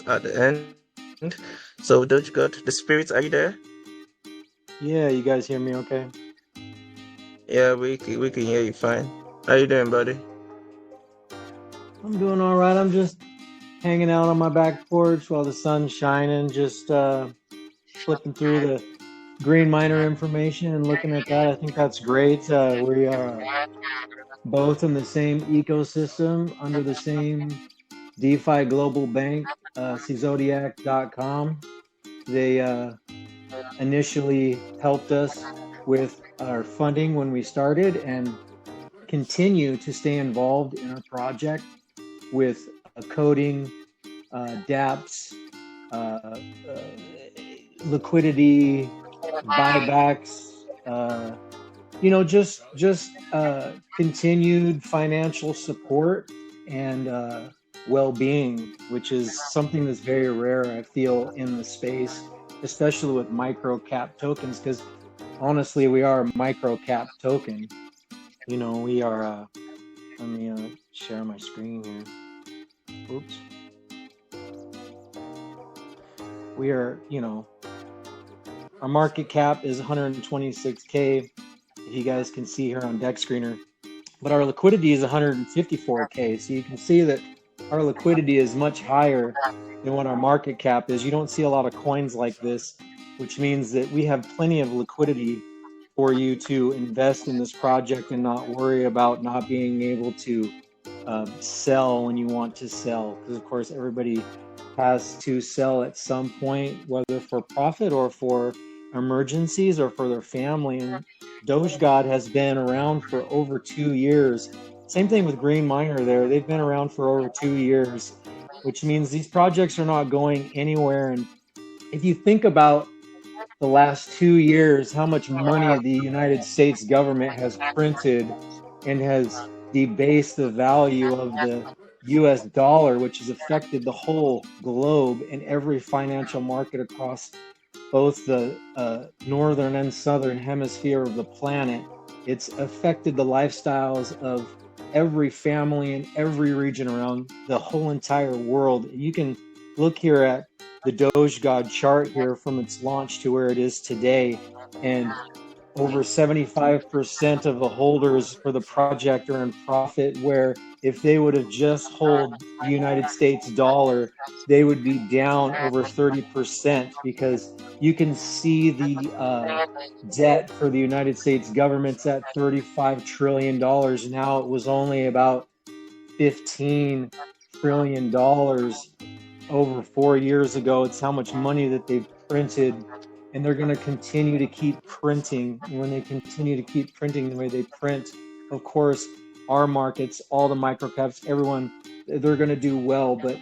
at the end. So DogeGod, the spirits, are you there? Yeah, you guys hear me okay? Yeah, we can hear you fine. How you doing, buddy? I'm doing all right. I'm just hanging out on my back porch while the sun's shining, just flipping through the green miner information and looking at that. I think that's great. We are both in the same ecosystem under the same DeFi global bank, czodiac.com. They initially helped us with our funding when we started and continue to stay involved in our project with coding, dApps, uh, uh, liquidity, buybacks, just continued financial support and well-being, which is something that's very rare, I feel, in the space, especially with micro cap tokens, because honestly, we are a micro cap token. We are. Let me share my screen here. Oops. We are, our market cap is 126K, if you guys can see here on Deck Screener, but our liquidity is 154K. So you can see that our liquidity is much higher than what our market cap is. You don't see a lot of coins like this, which means that we have plenty of liquidity for you to invest in this project and not worry about not being able to sell when you want to sell. Because, of course, everybody has to sell at some point, whether for profit or for emergencies or for their family. And DogeGod has been around for over 2 years. Same thing with Green Miner there. They've been around for over 2 years, which means these projects are not going anywhere. And if you think about the last 2 years, how much money the United States government has printed and has debased the value of the US dollar, which has affected the whole globe and every financial market across both the northern and southern hemisphere of the planet. It's affected the lifestyles of every family in every region around the whole entire world. You can look here at the DogeGod chart here from its launch to where it is today, and over 75% of the holders for the project are in profit, where if they would have just hold the United States dollar, they would be down over 30, because you can see the debt for the United States government's at $35 trillion. Now it was only about $15 trillion over 4 years ago. It's how much money that they've printed, and they're going to continue to keep printing. And when they continue to keep printing the way they print, of course, our markets, all the microcaps, everyone, they're going to do well. But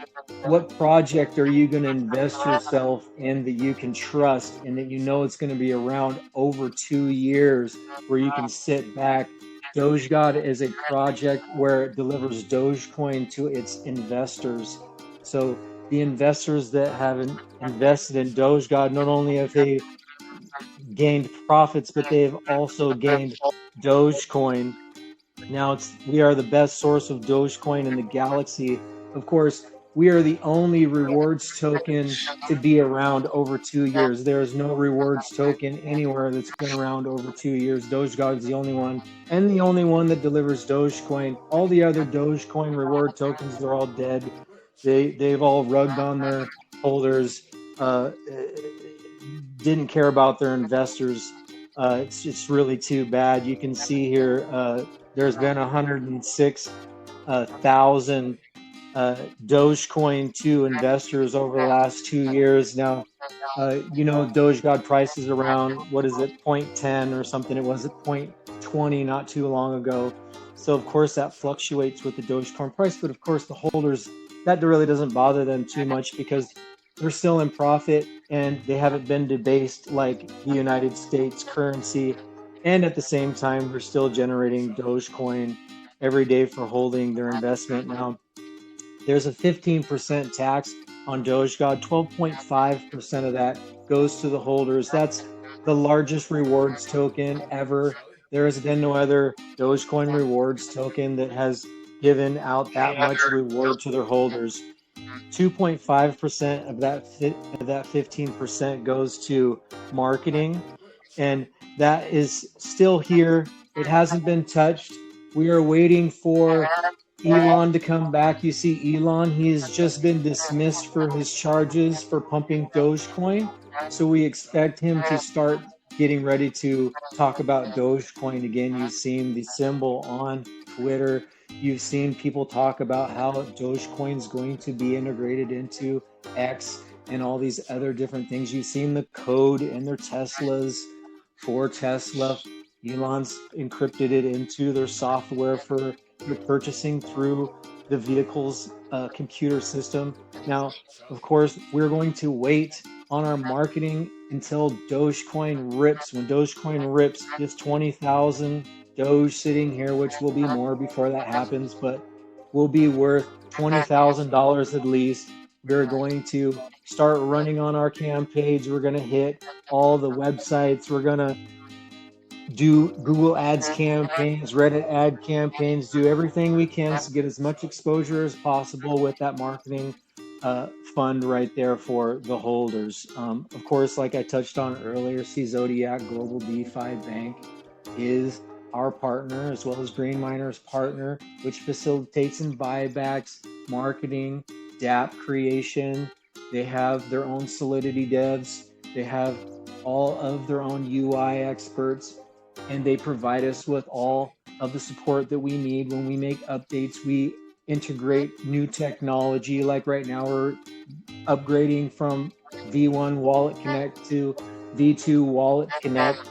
what project are you going to invest yourself in that you can trust and that you know it's going to be around over 2 years, where you can sit back? DogeGod is a project where it delivers Dogecoin to its investors. So the investors that have invested in DogeGod, not only have they gained profits, but they've also gained Dogecoin. Now we are the best source of Dogecoin in the galaxy. Of course, we are the only rewards token to be around over 2 years. There is no rewards token anywhere that's been around over 2 years. DogeGod is the only one, and the only one that delivers Dogecoin. All the other Dogecoin reward tokens, they're all dead. They've all rugged on their holders. Didn't care about their investors. It's really too bad. You can see here there's been 106,000 Dogecoin to investors over the last 2 years. Now, DogeGod price is around, what is it, 0.10 or something. It was at 0.20 not too long ago. So, of course, that fluctuates with the Dogecoin price. But, of course, the holders, that really doesn't bother them too much, because they're still in profit and they haven't been debased like the United States currency. And at the same time, they're still generating Dogecoin every day for holding their investment. Now, there's a 15% tax on DogeGod. 12.5% of that goes to the holders. That's the largest rewards token ever. There has been no other Dogecoin rewards token that has given out that much reward to their holders. 2.5% of that 15% goes to marketing, and that is still here. It hasn't been touched. We are waiting for Elon to come back. You see, Elon, he's just been dismissed for his charges for pumping Dogecoin. So we expect him to start getting ready to talk about Dogecoin again. You've seen the symbol on Twitter. You've seen people talk about how Dogecoin is going to be integrated into X and all these other different things. You've seen the code in their Teslas for Tesla. Elon's encrypted it into their software for your purchasing through the vehicle's computer system. Now, of course, we're going to wait on our marketing until Dogecoin rips. When Dogecoin rips, it's 20,000 Doge sitting here, which will be more before that happens, but will be worth $20,000 at least. We're going to start running on our campaigns. We're going to hit all the websites. We're going to do Google Ads campaigns, Reddit ad campaigns, do everything we can to get as much exposure as possible with that marketing fund right there for the holders. Of course, like I touched on earlier, Czusd Global DeFi Bank is our partner, as well as Green Miner's partner, which facilitates in buybacks, marketing, dApp creation. They have their own Solidity devs. They have all of their own UI experts, and they provide us with all of the support that we need when we make updates. We integrate new technology. Like right now, we're upgrading from V1 Wallet Connect to V2 Wallet Connect.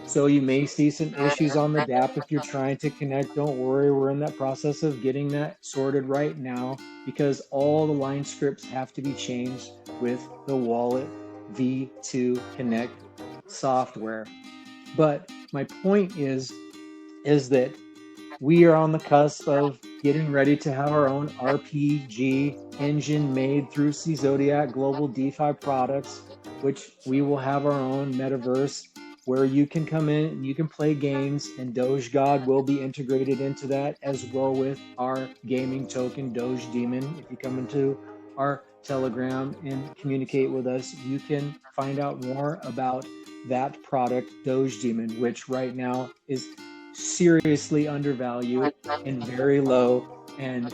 So you may see some issues on the dApp if you're trying to connect. Don't worry, we're in that process of getting that sorted right now, because all the line scripts have to be changed with the Wallet V2 Connect software. But my point is that we are on the cusp of getting ready to have our own RPG engine made through Czusd Global DeFi products, which we will have our own metaverse where you can come in and you can play games, and DogeGod will be integrated into that, as well with our gaming token, Doge Demon. If you come into our Telegram and communicate with us, you can find out more about that product, Doge Demon, which right now is seriously undervalued and very low, and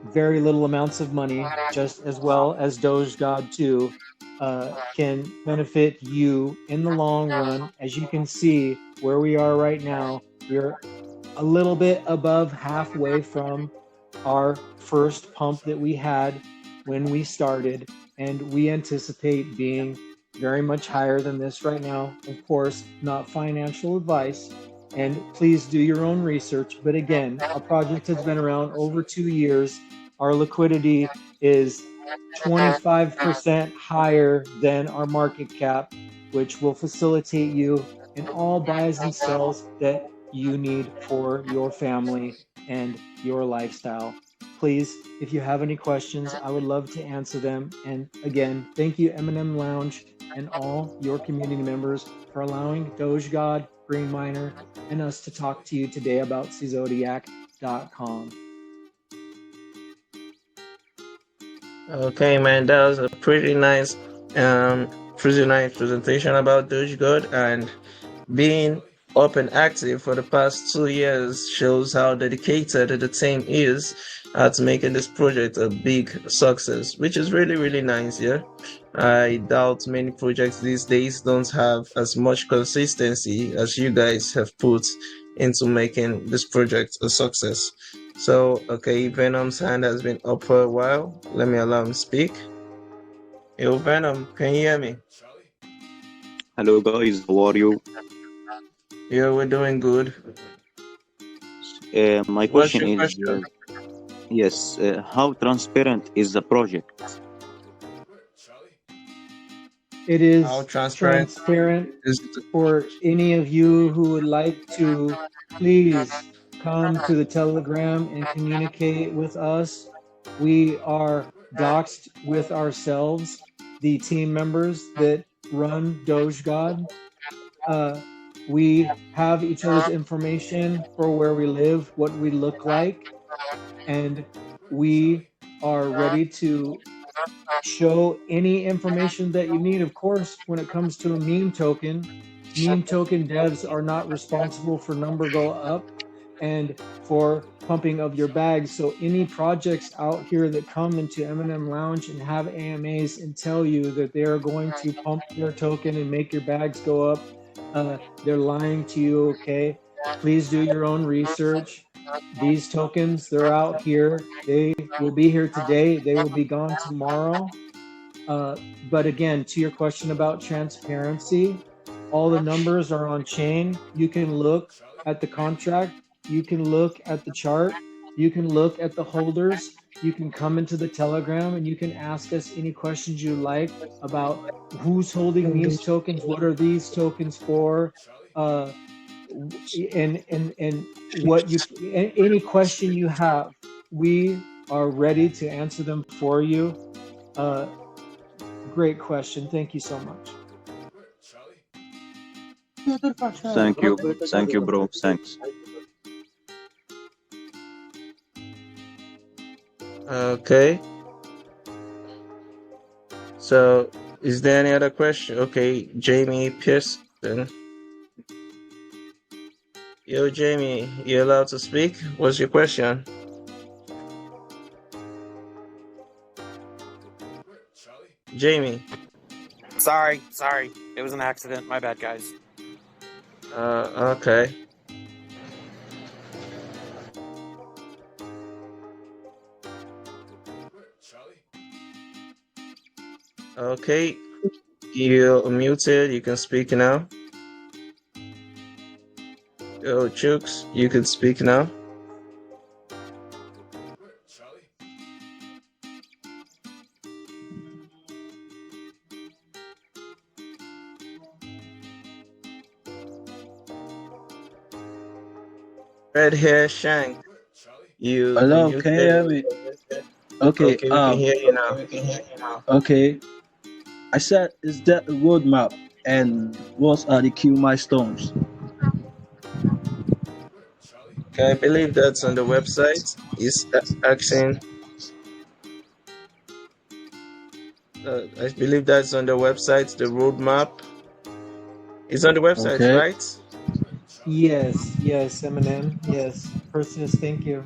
very little amounts of money, just as well as DogeGod 2, can benefit you in the long run. As you can see where we are right now, we're a little bit above halfway from our first pump that we had when we started, and we anticipate being very much higher than this right now. Of course, not financial advice, and please do your own research. But again, our project has been around over 2 years. Our liquidity is 25% higher than our market cap, which will facilitate you in all buys and sells that you need for your family and your lifestyle. Please, if you have any questions, I would love to answer them. And again, thank you, Eminem Lounge, and all your community members for allowing DogeGod, Green Miner, and us to talk to you today about Czusd.com. Okay, man, that was a pretty nice presentation about DogeGod, and being up and active for the past 2 years shows how dedicated the team is to making this project a big success, which is really, really nice. Yeah, I doubt many projects these days don't have as much consistency as you guys have put into making this project a success. So, okay, Venom's hand has been up for a while. Let me allow him speak. Yo, Venom, can you hear me? Hello guys, how are you? Yeah, we're doing good. My What's question your is, question? yes, how transparent is the project? It is How transparent transparent is it? for any of you who would like to. Please come to the Telegram and communicate with us. We are doxed with ourselves, the team members that run DogeGod. We have each other's information for where we live, what we look like, and we are ready to show any information that you need. Of course, when it comes to a meme token devs are not responsible for number go up and for pumping of your bags. So any projects out here that come into Eminem Lounge and have AMAs and tell you that they are going to pump your token and make your bags go up, they're lying to you. Okay, please do your own research. These tokens, they're out here. They will be here today. They will be gone tomorrow. But again, to your question about transparency, all the numbers are on chain. You can look at the contract. You can look at the chart. You can look at the holders. You can come into the Telegram and you can ask us any questions you like about who's holding these tokens, what are these tokens for, and what you, any question you have, we are ready to answer them for you. Great question. Thank you so much. Thank you. Thank you, bro. Thanks. Okay. So, is there any other question? Okay, Jamie Pearson. Yo, Jamie, you allowed to speak? What's your question? Jamie. Sorry. It was an accident. My bad, guys. Okay. Okay, you're muted. You can speak now. Yo, Chooks, you can speak now. Red hair Shank. You Hello, muted. can you hear me? Okay, Okay, we can hear you now. okay. I said, is that a roadmap and what are the key milestones? Okay, I believe that's on the website. It's asking. I believe that's on the website. The roadmap is on the website, Okay. right? Yes, Eminem. Yes, Perseus, thank you.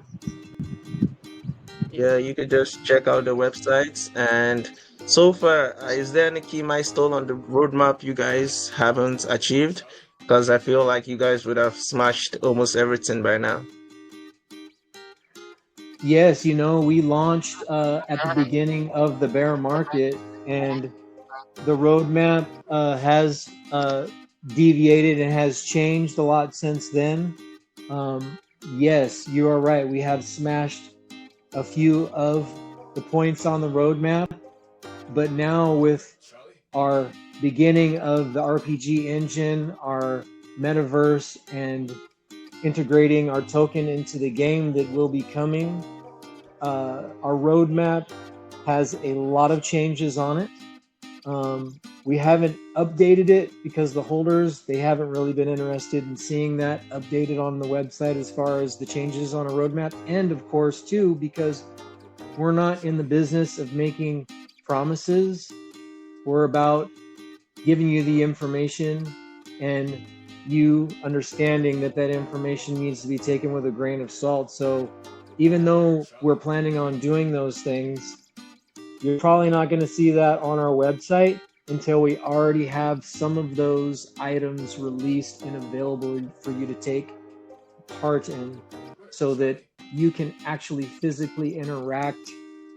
Yeah, you can just check out the website. And so far, is there any key milestone on the roadmap you guys haven't achieved? Because I feel like you guys would have smashed almost everything by now. Yes, we launched at the beginning of the bear market, and the roadmap has deviated and has changed a lot since then. Yes, you are right. We have smashed a few of the points on the roadmap, but now with our beginning of the RPG engine, our metaverse, and integrating our token into the game that will be coming, our roadmap has a lot of changes on it. We haven't updated it because the holders, they haven't really been interested in seeing that updated on the website as far as the changes on a roadmap. And of course, too, because we're not in the business of making promises. We're about giving you the information and you understanding that that information needs to be taken with a grain of salt. So even though we're planning on doing those things, you're probably not going to see that on our website until we already have some of those items released and available for you to take part in, so that you can actually physically interact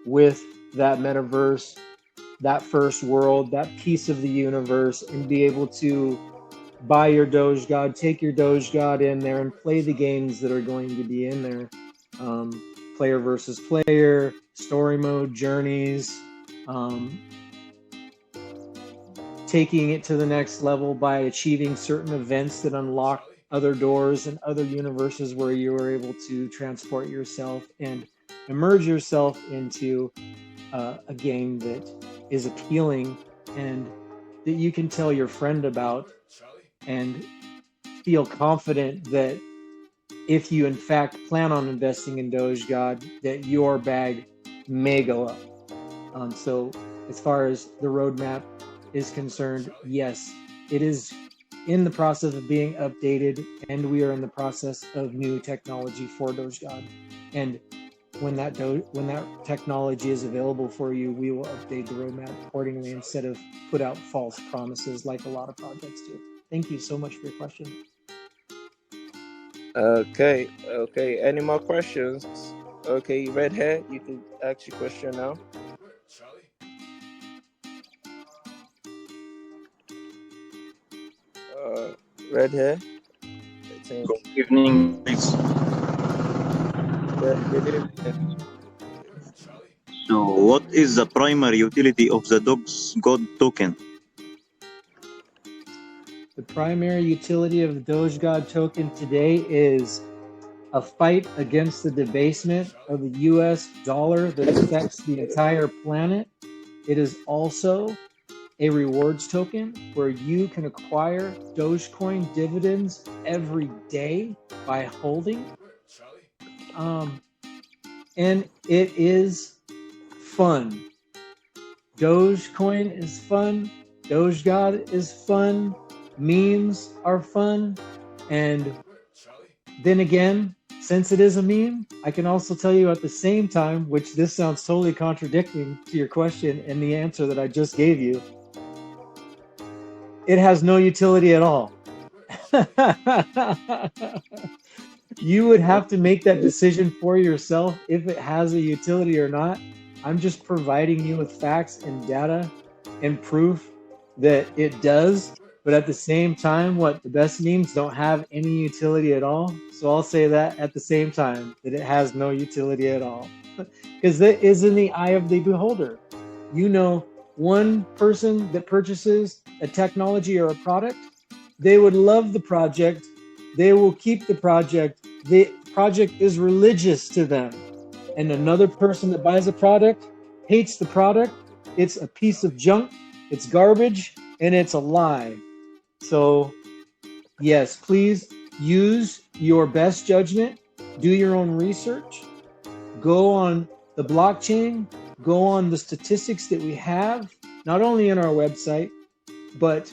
with that metaverse, that first world, that piece of the universe, and be able to buy your DogeGod, take your DogeGod in there and play the games that are going to be in there. Player versus player, story mode, journeys, taking it to the next level by achieving certain events that unlock other doors and other universes where you are able to transport yourself and immerse yourself into a game that is appealing and that you can tell your friend about and feel confident that if you in fact plan on investing in DogeGod, that your bag may go up. So as far as the roadmap is concerned, yes, it is in the process of being updated, and we are in the process of new technology for DogeGod. And when that technology is available for you, we will update the roadmap accordingly instead of put out false promises like a lot of projects do. Thank you so much for your question. Okay. Any more questions? Okay, red hair, you can ask your question now. Red hair, I think. Good evening, guys. Good evening. So, what is the primary utility of the DogeGod token? The primary utility of the DogeGod token today is a fight against the debasement of the US dollar that affects the entire planet. It is also a rewards token where you can acquire Dogecoin dividends every day by holding. And it is fun. Dogecoin is fun. DogeGod is fun. Memes are fun. And then again, since it is a meme, I can also tell you at the same time, which this sounds totally contradicting to your question and the answer that I just gave you, it has no utility at all. You would have to make that decision for yourself if it has a utility or not. I'm just providing you with facts and data and proof that it does. But at the same time, the best memes don't have any utility at all. So I'll say that at the same time, that it has no utility at all. Because that is in the eye of the beholder. You know, one person that purchases a technology or a product, they would love the project. They will keep the project. The project is religious to them. And another person that buys a product hates the product. It's a piece of junk. It's garbage. And it's a lie. So, yes, please use your best judgment. Do your own research. Go on the blockchain. Go on the statistics that we have, not only in our website, but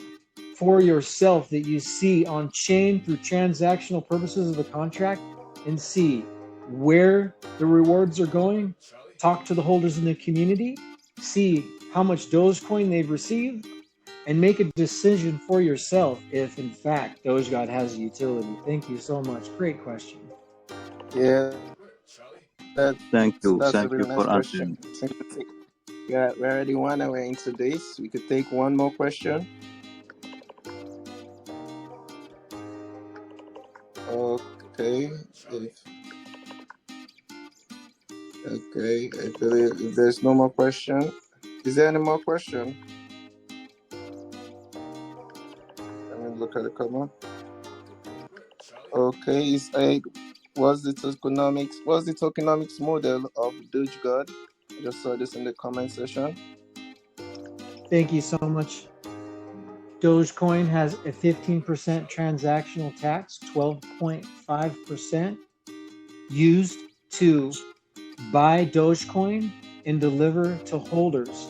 for yourself that you see on chain through transactional purposes of the contract, and see where the rewards are going. Talk to the holders in the community. See how much Dogecoin they've received. And make a decision for yourself if, in fact, DogeGod has a utility. Thank you so much. Great question. Yeah, Thank you. that's a Thank really you nice for question. answering. Yeah, we're already 1 hour into this. We could take one more question. Okay. I believe if there's no more question. Is there any more question? Let me look at the comment. Okay, it's what's the tokenomics model of DogeGod? I just saw this in the comment section. Thank you so much. Dogecoin has a 15% transactional tax, 12.5% used to buy Dogecoin and deliver to holders.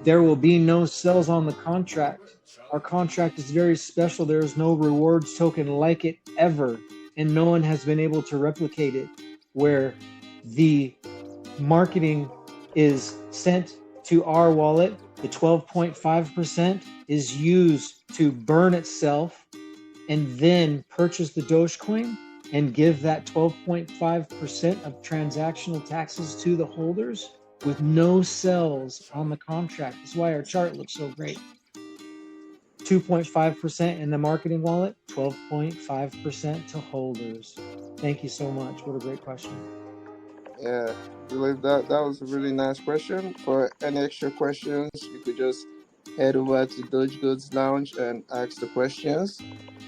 There will be no sells on the contract. Our contract is very special. There is no rewards token like it ever, and no one has been able to replicate it, where the marketing is sent to our wallet. The 12.5% is used to burn itself and then purchase the Dogecoin and give that 12.5% of transactional taxes to the holders with no sells on the contract. That's why our chart looks so great. 2.5% in the marketing wallet, 12.5% to holders. Thank you so much. What a great question. Yeah, I believe that was a really nice question. For any extra questions, you could just head over to DogeGod's Lounge and ask the questions.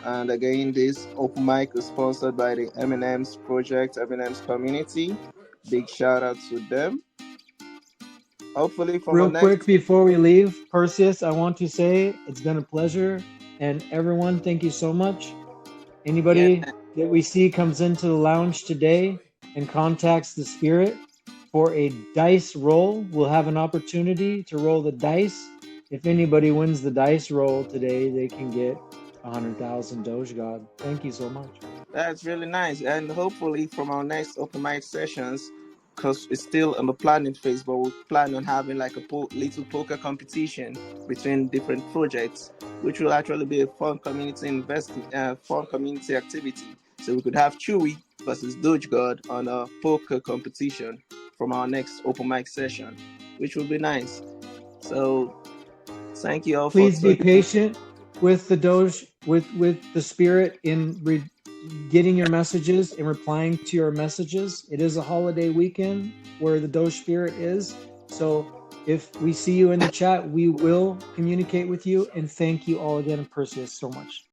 And again, this open mic is sponsored by the Eminem's project, Eminem's community. Big shout out to them. Hopefully, from real quick before we leave, Perseus, I want to say it's been a pleasure, and everyone, thank you so much. Anybody that we see comes into the lounge today and contacts the spirit, for a dice roll. We'll have an opportunity to roll the dice. If anybody wins the dice roll today, they can get 100,000 DogeGod. Thank you so much. That's really nice. And hopefully from our next open mic sessions, because it's still in the planning phase, but we plan on having like a little poker competition between different projects, which will actually be a fun fun community activity. So we could have Chewy versus DogeGod on a poker competition from our next open mic session, which will be nice. So thank you all Please be for patient with the Doge, with the spirit in getting your messages and replying to your messages. It is a holiday weekend where the Doge spirit is. So if we see you in the chat, we will communicate with you. And thank you all again, Perseus, so much.